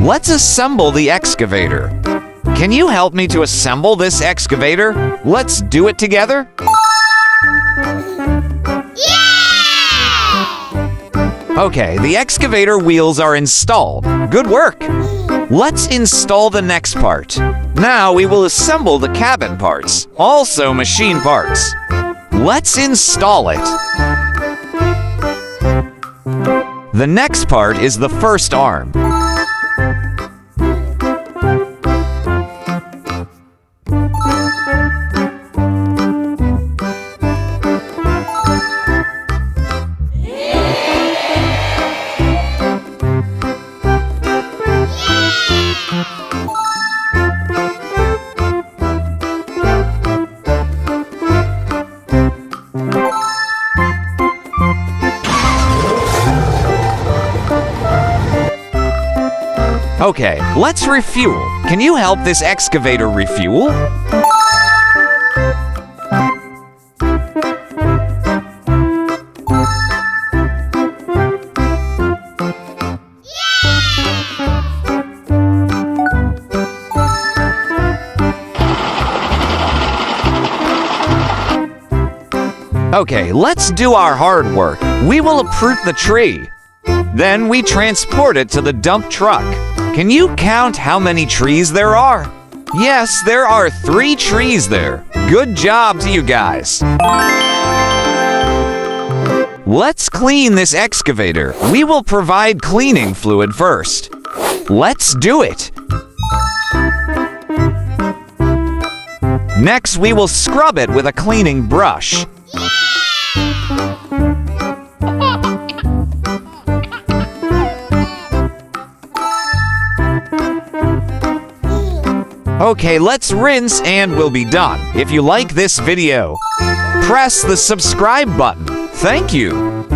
let's assemble the excavator. Can you help me to assemble this excavator? Let's do it together. Okay, the excavator wheels are installed. Good work! Let's install the next part. Now we will assemble the cabin parts, also machine parts. Let's install it. The next part is the first arm. Okay, let's refuel. Can you help this excavator refuel? Okay, let's do our hard work. We will uproot the tree. Then we transport it to the dump truck. Can you count how many trees there are? Yes, there are 3 trees there. Good job to you guys. Let's clean this excavator. We will provide cleaning fluid first. Let's do it. Next, we will scrub it with a cleaning brush. Okay, let's rinse and we'll be done. If you like this video, press the subscribe button. Thank you.